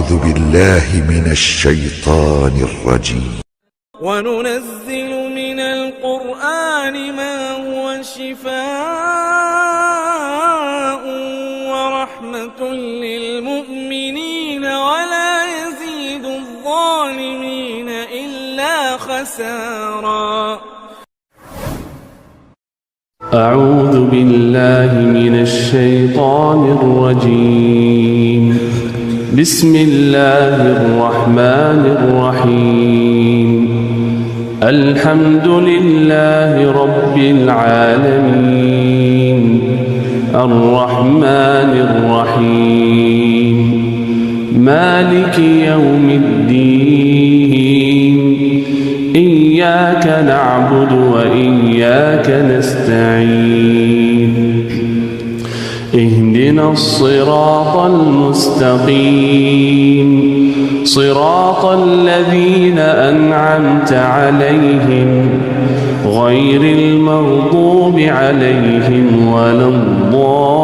أعوذ بالله من الشيطان الرجيم. وننزل من القرآن ما هو شفاء ورحمة للمؤمنين ولا يزيد الظالمين إلا خسارا. أعوذ بالله من الشيطان الرجيم. بسم الله الرحمن الرحيم. الحمد لله رب العالمين الرحمن الرحيم مالك يوم الدين إياك نعبد وإياك نستعين اهدنا الصراط المستقيم صراط الذين أنعمت عليهم غير المغضوب عليهم ولا الضالين.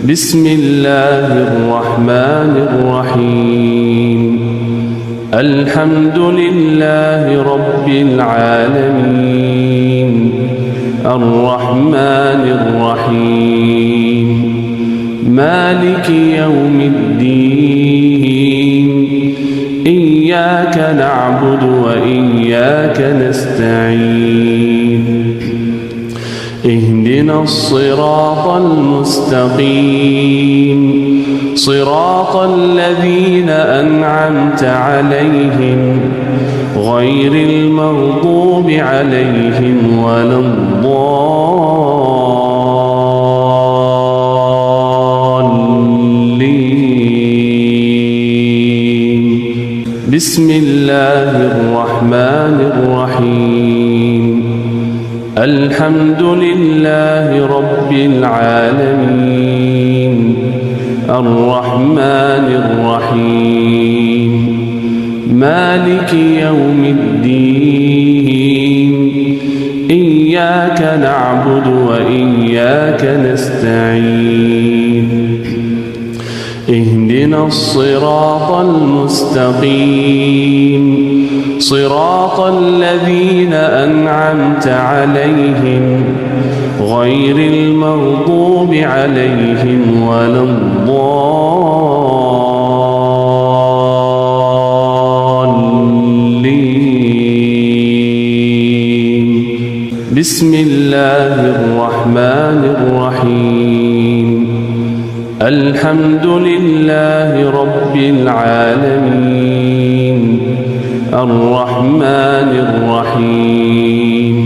بسم الله الرحمن الرحيم. الحمد لله رب العالمين الرحمن الرحيم مالك يوم الدين إياك نعبد وإياك نستعين اهدنا الصراط المستقيم صراط الذين أنعمت عليهم غير المغضوب عليهم ولا الضالين. بسم الله الرحمن الرحيم. الحمد لله رب العالمين الرحمن الرحيم مالك يوم الدين إياك نعبد وإياك نستعين اهدنا الصراط المستقيم صراط الذين أنعمت عليهم غير المغضوب عليهم ولا الضالين. بسم الله الرحمن الرحيم. الحمد لله رب العالمين الرحمن الرحيم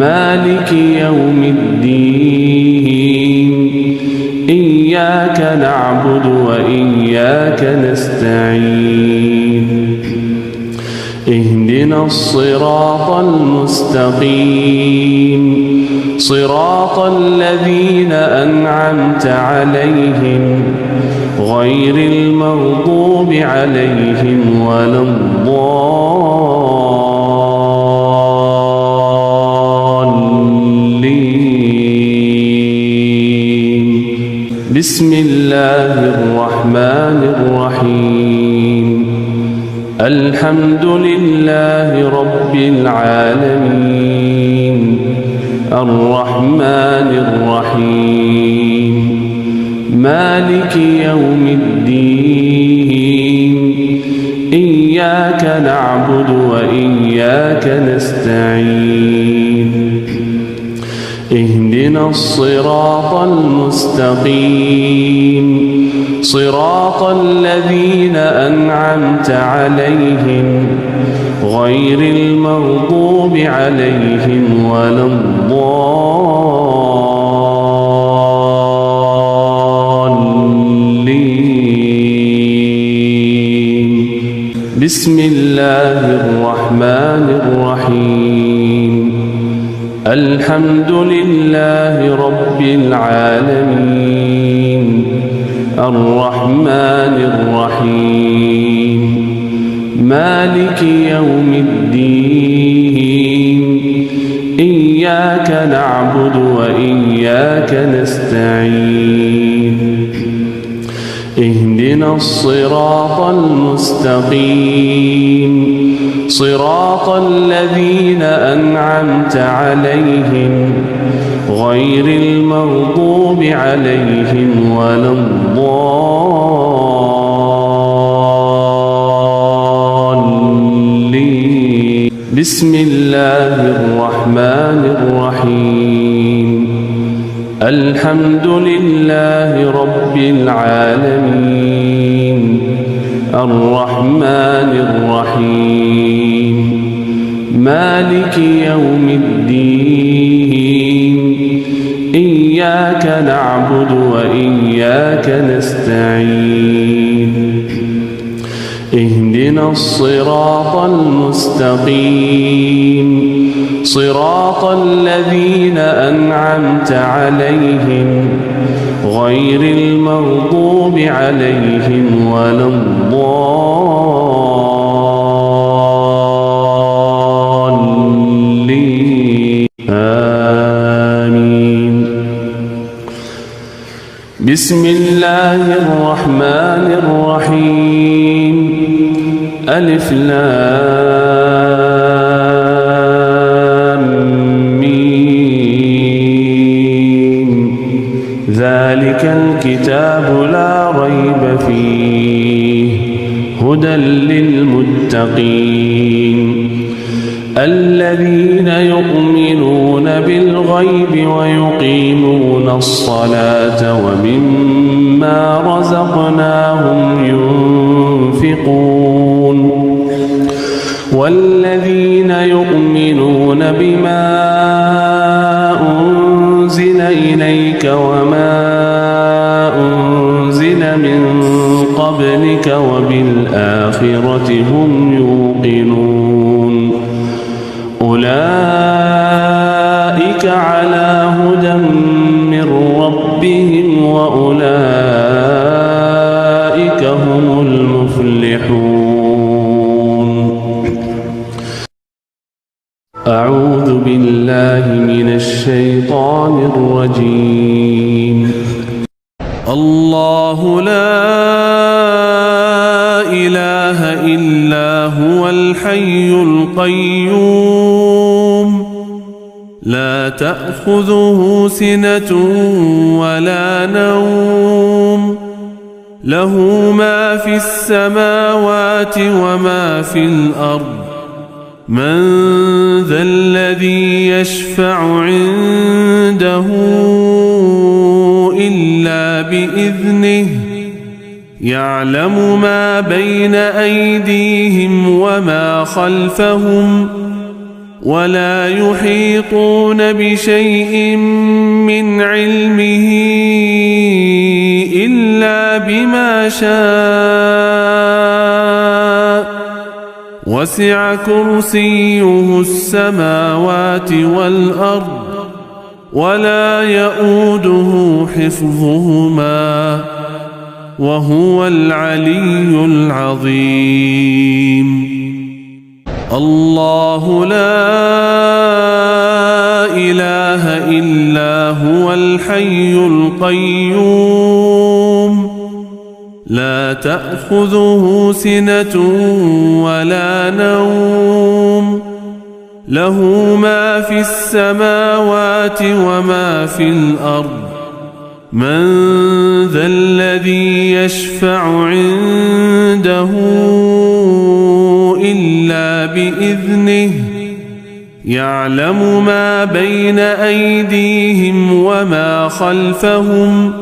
مالك يوم الدين إياك نعبد وإياك نستعين اهدنا الصراط المستقيم صراط الذين أنعمت عليهم غير المغضوب عليهم ولا الضالين. بسم الله الرحمن الرحيم. الحمد لله رب العالمين الرحمن الرحيم مالك يوم الدين إياك نعبد وإياك نستعين اهدنا الصراط المستقيم صراط الذين أنعمت عليهم غير المغضوب عليهم ولا الضالين. بسم الله الرحمن الرحيم. الحمد لله رب العالمين الرحمن الرحيم مالك يوم الدين إياك نعبد وإياك نستعين اهدنا الصراط المستقيم صراط الذين أنعمت عليهم غير المغضوب عليهم ولا الضالين. بسم الله الرحمن الرحيم. الحمد لله رب العالمين الرحمن الرحيم مالك يوم الدين إياك نعبد وإياك نستعين اهدنا الصراط المستقيم صراط الذين أنعمت عليهم غير المغضوب عليهم ولا الضالين آمين. بسم الله الرحمن الرحيم. ألف لام ميم ذلك الكتاب لا ريب فيه هدى للمتقين الذين يؤمنون بالغيب ويقيمون الصلاة ومما رزقناهم ينفقون والذين يؤمنون بما أنزل إليك وما أنزل من قبلك وبالآخرة هم يوقنون أولئك على هدى من ربهم وأولئك هم المفلحون. أعوذ بالله من الشيطان الرجيم. الله لا إله إلا هو الحي القيوم لا تأخذه سنة ولا نوم له ما في السماوات وما في الأرض من ذا الذي يشفع عنده إلا بإذنه يعلم ما بين أيديهم وما خلفهم ولا يحيطون بشيء من علمه إلا بما شاء وسع كرسيه السماوات والأرض ولا يؤوده حفظهما وهو العلي العظيم. الله لا إله إلا هو الحي القيوم لا تأخذه سنة ولا نوم له ما في السماوات وما في الأرض من ذا الذي يشفع عنده إلا بإذنه يعلم ما بين أيديهم وما خلفهم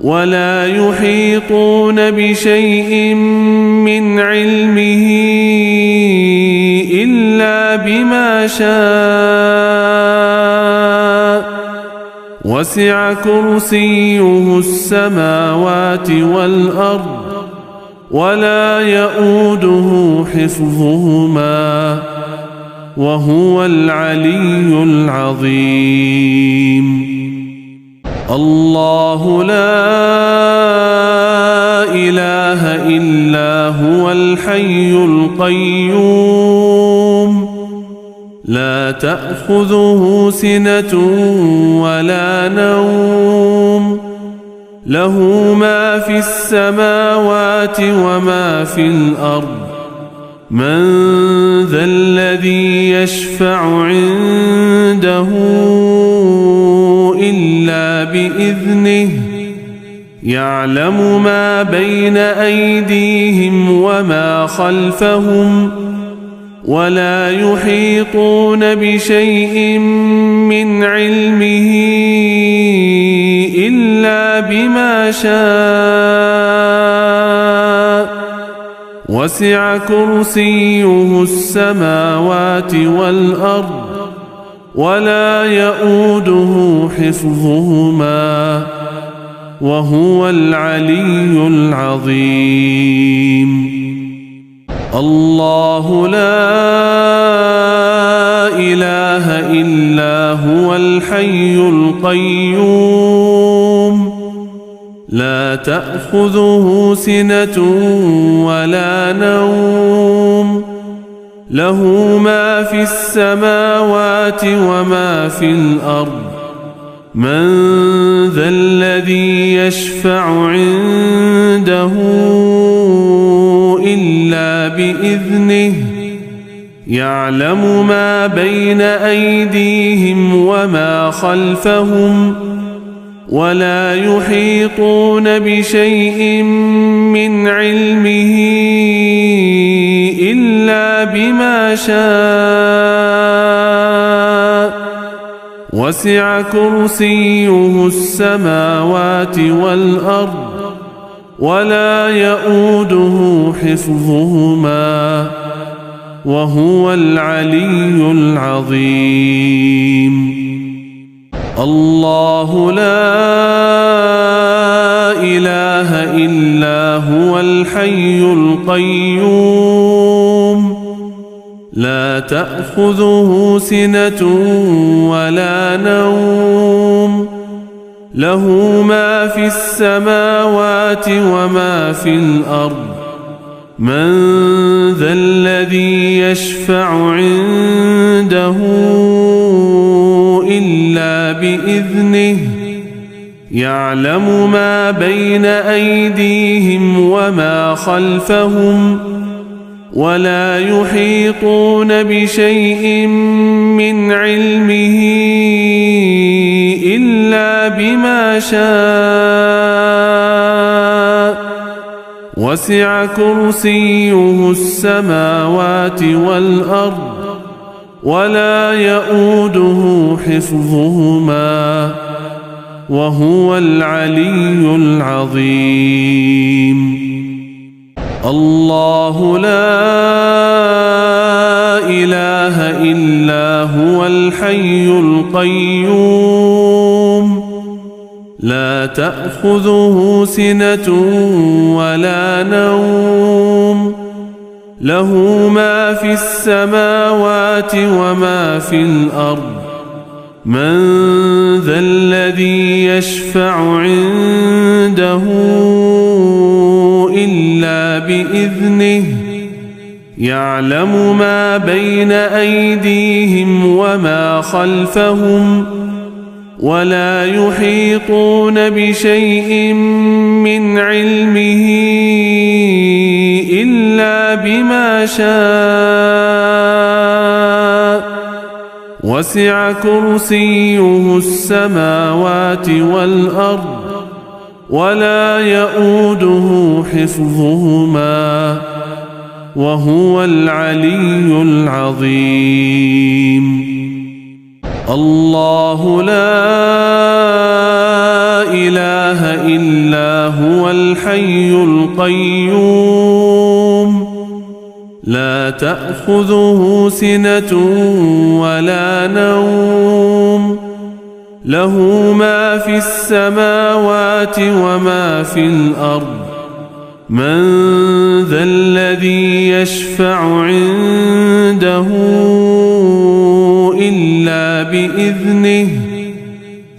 ولا يحيطون بشيء من علمه إلا بما شاء وسع كرسيه السماوات والأرض ولا يؤوده حفظهما وهو العلي العظيم. الله لا إله إلا هو الحي القيوم لا تأخذه سنة ولا نوم له ما في السماوات وما في الأرض من ذا الذي يشفع عنده إلا بإذنه يعلم ما بين أيديهم وما خلفهم ولا يحيطون بشيء من علمه إلا بما شاء وسع كرسيه السماوات والأرض ولا يؤوده حفظهما وهو العلي العظيم الله لا إله إلا هو الحي القيوم لا تأخذه سنة ولا نوم له ما في السماوات وما في الأرض من ذا الذي يشفع عنده إلا بإذنه يعلم ما بين أيديهم وما خلفهم ولا يحيطون بشيء من علمه إلا بما شاء وسع كرسيه السماوات والأرض ولا يؤوده حفظهما وهو العلي العظيم الله لا إله إلا هو الحي القيوم لا تأخذه سنة ولا نوم له ما في السماوات وما في الأرض من ذا الذي يشفع عنده إلا بإذنه يعلم ما بين أيديهم وما خلفهم ولا يحيطون بشيء من علمه إلا بما شاء وسع كرسيه السماوات والأرض ولا يؤوده حفظهما وهو العلي العظيم الله لا إله إلا هو الحي القيوم لا تأخذه سنة ولا نوم له ما في السماوات وما في الأرض من ذا الذي يشفع عنده إلا بإذنه يعلم ما بين أيديهم وما خلفهم ولا يحيطون بشيء من علمه إلا بما شاء وسع كرسيه السماوات والأرض ولا يؤوده حفظهما وهو العلي العظيم الله لا إله إلا هو الحي القيوم لا تأخذه سنة ولا نوم له ما في السماوات وما في الأرض من ذا الذي يشفع عنده إلا بإذنه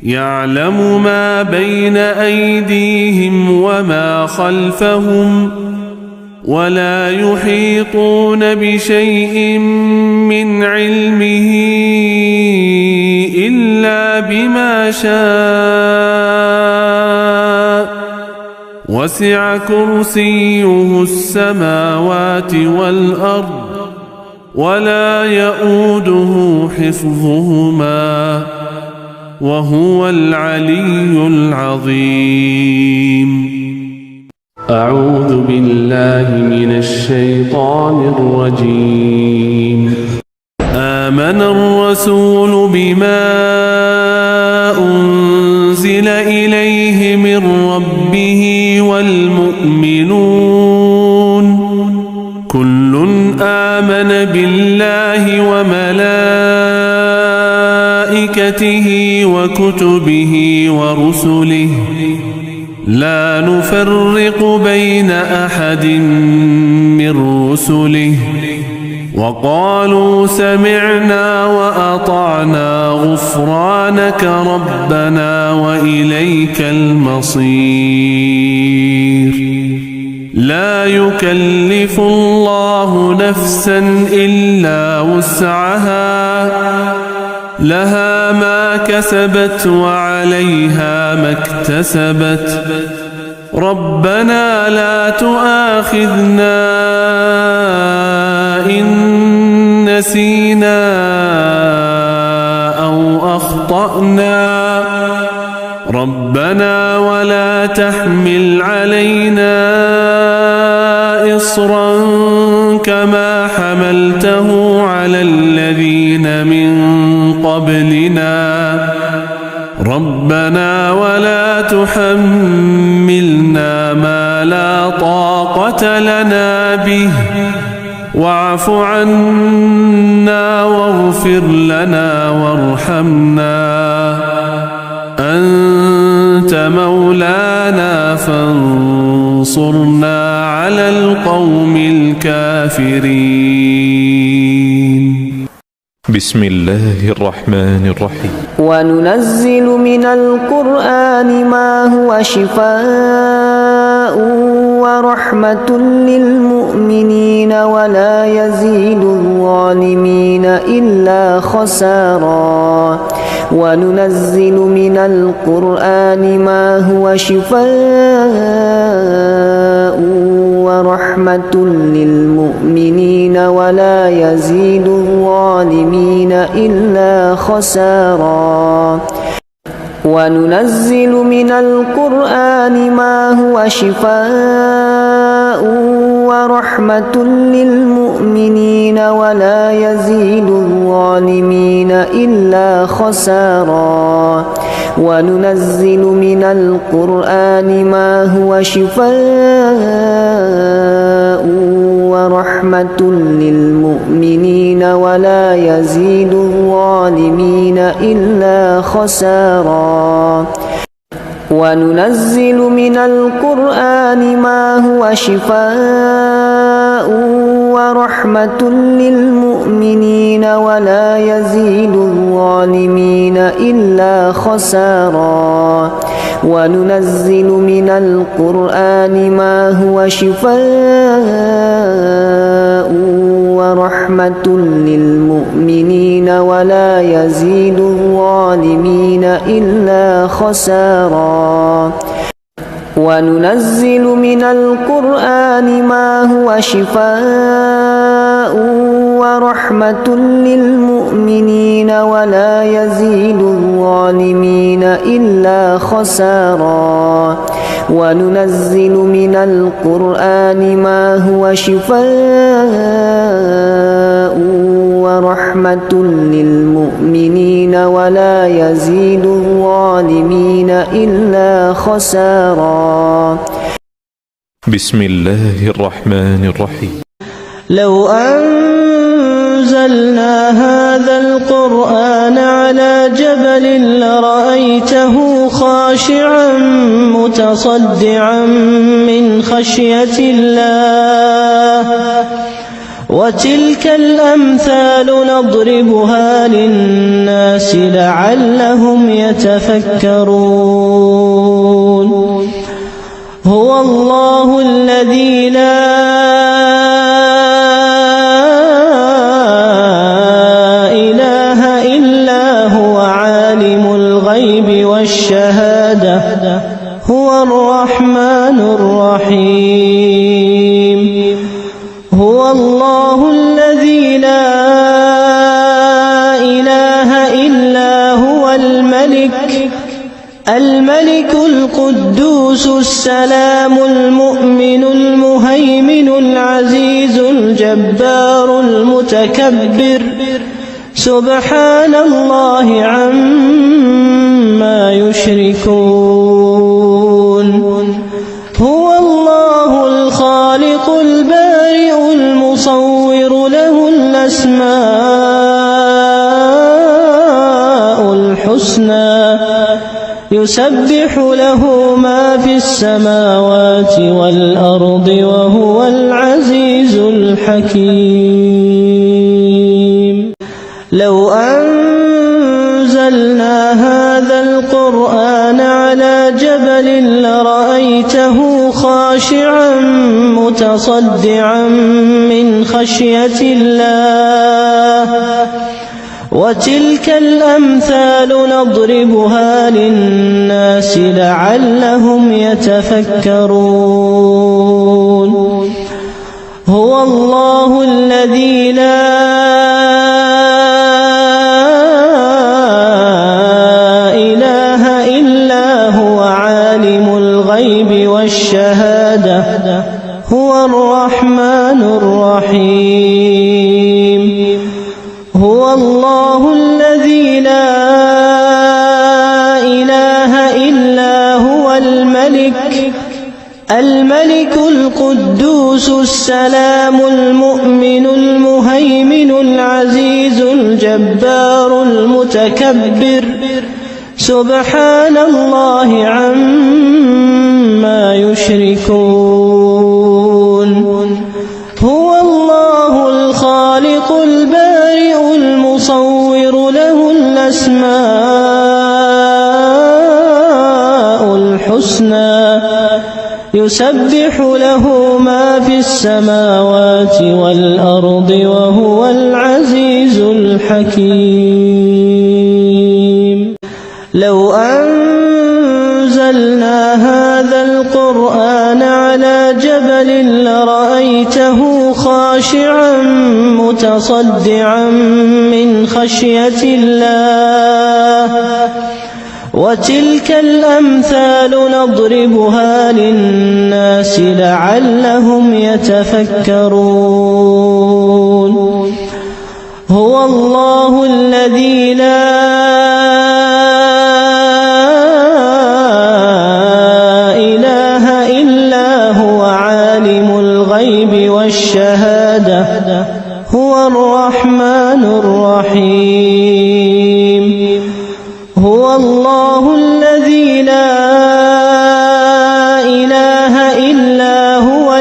يعلم ما بين أيديهم وما خلفهم ولا يحيطون بشيء من علمه إلا بما شاء وسع كرسيه السماوات والأرض ولا يؤوده حفظهما وهو العلي العظيم. أعوذ بالله من الشيطان الرجيم. آمن الرسول بما أنزل إليه من ربه والمؤمنون كل آمن بالله وملائكته وكتبه ورسله لا نفرق بين أحد من رسله وقالوا سمعنا وأطعنا غفرانك ربنا وإليك المصير. لا يكلف الله نفسا إلا وسعها لها ما كسبت وعليها ما اكتسبت ربنا لا تؤاخذنا إن نسينا أو أخطأنا ربنا ولا تحمل علينا إصرا كما حملته على الذين من قبلنا ربنا ولا تحملنا ما لا طاقة لنا به واعف عنا واغفر لنا وارحمنا أنت مولانا فانصرنا على القوم الكافرين. بسم الله الرحمن الرحيم. وننزل من القرآن ما هو شفاء ورحمة للمؤمنين ولا يزيد الظالمين إلا خسارا. وننزل من القرآن ما هو شفاء ورحمة للمؤمنين ولا يزيد الظالمين إلا خسارا. وننزل من القرآن ما هو شفاء ورحمة للمؤمنين ولا يزيد الظالمين إلا خسارا. وننزل من القرآن ما هو شفاء ورحمة للمؤمنين ولا يزيد الظالمين إلا خسارا. وننزل من القرآن ما هو شفاء ورحمة للمؤمنين ولا يزيد الظالمين إلا خسارا. وننزل من القرآن ما هو شفاء ورحمة للمؤمنين ولا يزيد الظالمين إلا خسارا. وننزل من القرآن ما هو شفاء ورحمة للمؤمنين ولا يزيد الظالمين إلا خسارا. وننزل من القرآن ما هو شفاء ورحمة للمؤمنين ولا يزيد الظالمين إلا خسارا. بسم الله الرحمن الرحيم. لو أنزلنا هذا القرآن على جبل لرأيته خاشعا متصدعا من خشية الله وتلك الأمثال نضربها للناس لعلهم يتفكرون. هو الله الذي لا إله إلا هو عالم الغيب والشهادة هو الرحمن الرحيم هو الله الذي لا إله إلا هو الملك القدوس السلام المؤمن المهيمن العزيز الجبار المتكبر سبحان الله عما يشركون هو الله الخالق البارئ المصور له الأسماء الحسنى يسبح له ما في السماوات والأرض وهو العزيز الحكيم لو أنزلنا هذا القرآن على جبل لرأيته خاشعا متصدعا من خشية الله وتلك الأمثال نضربها للناس لعلهم يتفكرون هو الله الذي لا إله إلا هو عالم الغيب والشهادة هو الرحمن الرحيم هو الله الذي لا إله إلا هو الملك القدوس السلام المؤمن المهيمن العزيز الجبار المتكبر سبحان الله عما يشركون هو الله الخالق البارئ المصور له الأسماء الحسنى يسبح له ما في السماوات والأرض وهو العزيز الحكيم لو أنزلنا هذا القرآن على جبل لرأيته خاشعا متصدعا من خشية الله وتلك الأمثال نضربها للناس لعلهم يتفكرون هو الله الذي لا إله إلا هو عالم الغيب والشهادة هو الرحمن الرحيم هو الله الذي لا إله إلا هو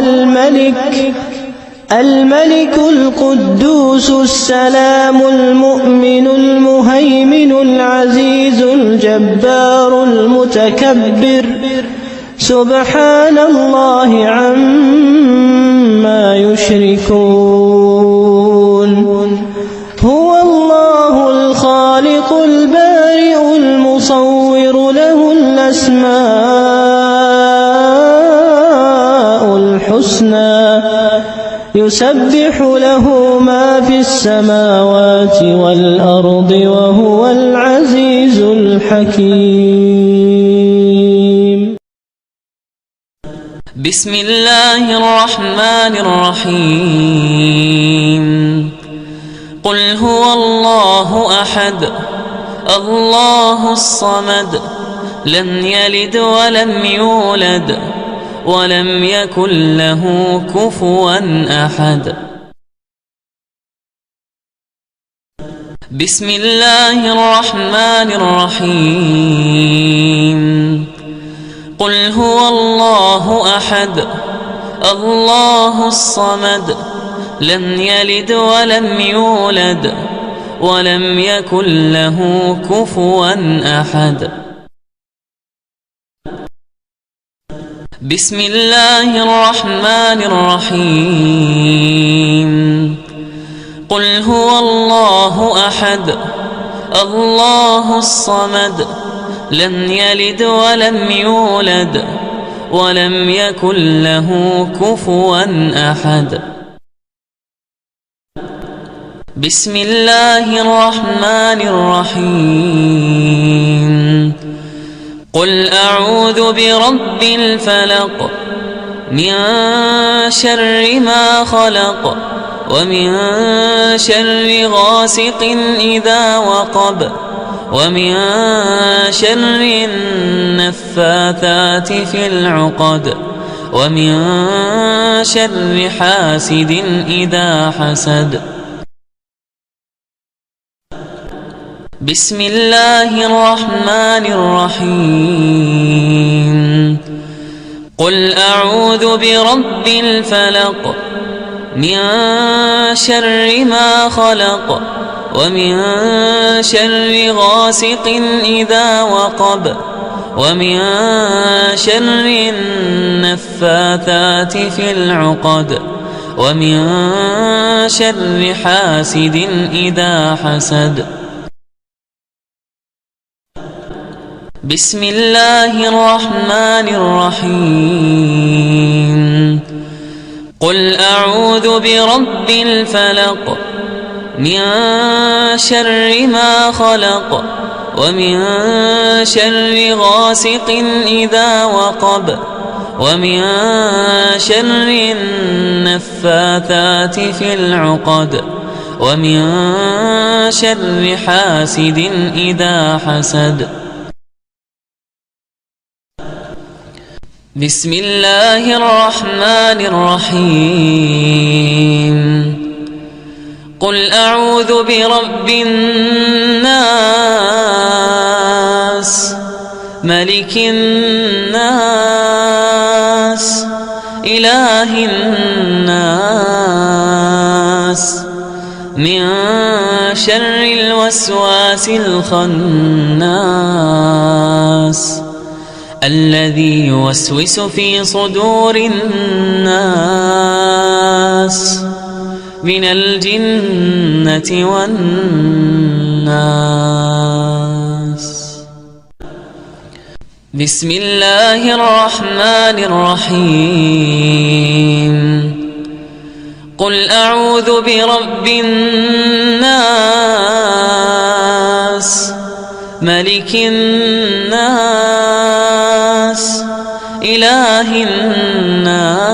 الملك القدوس السلام المؤمن المهيمن العزيز الجبار المتكبر سبحان الله عما يشركون هو الله الخالق البارئ المصور له الأسماء الحسنى يسبح له ما في السماوات والأرض وهو العزيز الحكيم بسم الله الرحمن الرحيم قل هو الله أحد الله الصمد لم يلد ولم يولد ولم يكن له كفوا أحد بسم الله الرحمن الرحيم قل هو الله أحد الله الصمد لم يلد ولم يولد ولم يكن له كفوا أحد بسم الله الرحمن الرحيم قل هو الله أحد الله الصمد لم يلد ولم يولد ولم يكن له كفوا أحد بسم الله الرحمن الرحيم قل أعوذ برب الفلق من شر ما خلق ومن شر غاسق إذا وقب ومن شر النفاثات في العقد ومن شر حاسد إذا حسد بسم الله الرحمن الرحيم قل أعوذ برب الفلق من شر ما خلق ومن شر غاسق إذا وقب ومن شر النفاثات في العقد ومن شر حاسد إذا حسد بسم الله الرحمن الرحيم قل أعوذ برب الفلق من شر ما خلق ومن شر غاسق إذا وقب ومن شر النفاثات في العقد ومن شر حاسد إذا حسد بسم الله الرحمن الرحيم قل أعوذ برب الناس ملك الناس إله الناس من شر الوسواس الخناس الذي يوسوس في صدور الناس من الجنة والناس بسم الله الرحمن الرحيم قل أعوذ برب الناس ملك الناس إله الناس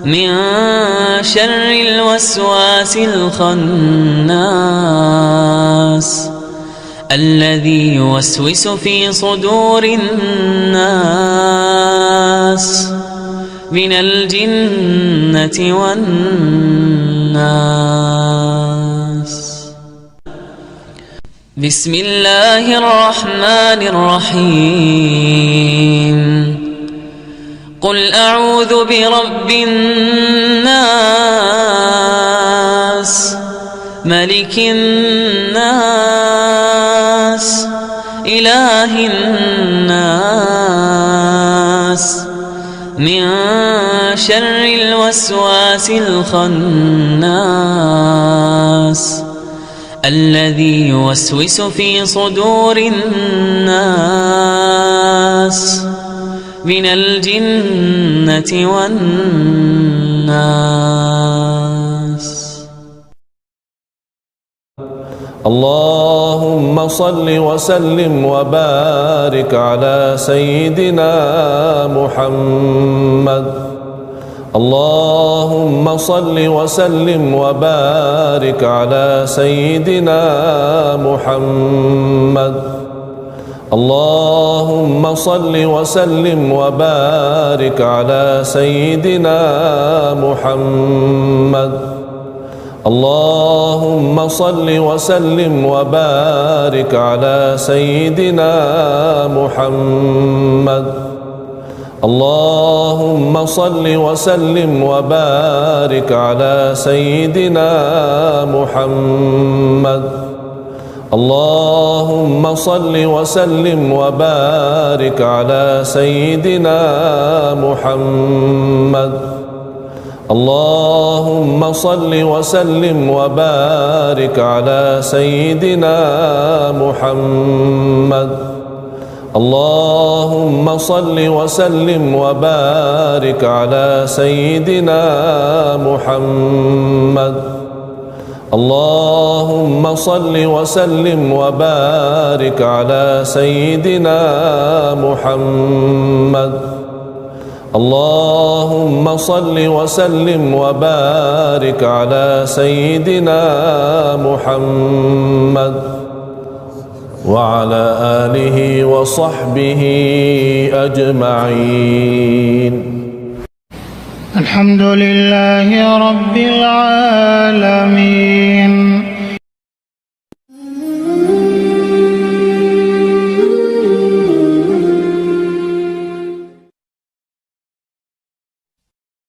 من شر الوسواس الخناس الذي يوسوس في صدور الناس من الجنة والناس بسم الله الرحمن الرحيم قل أعوذ برب الناس ملك الناس إله الناس من شر الوسواس الخناس الذي يوسوس في صدور الناس من الجنة والناس اللهم صل وسلم وبارك على سيدنا محمد اللهم صل وسلم وبارك على سيدنا محمد اللهم صل وسلم وبارك على سيدنا محمد اللهم صل وسلم وبارك على سيدنا محمد اللهم صل وسلم وبارك على سيدنا محمد اللهم صل وسلم وبارك على سيدنا محمد. اللهم صل وسلم وبارك على سيدنا محمد. اللهم صل وسلم وبارك على سيدنا محمد. اللهم صل وسلم وبارك على سيدنا محمد. اللهم صل وسلم وبارك على سيدنا محمد وعلى آله وصحبه أجمعين. الحمد لله رب العالمين.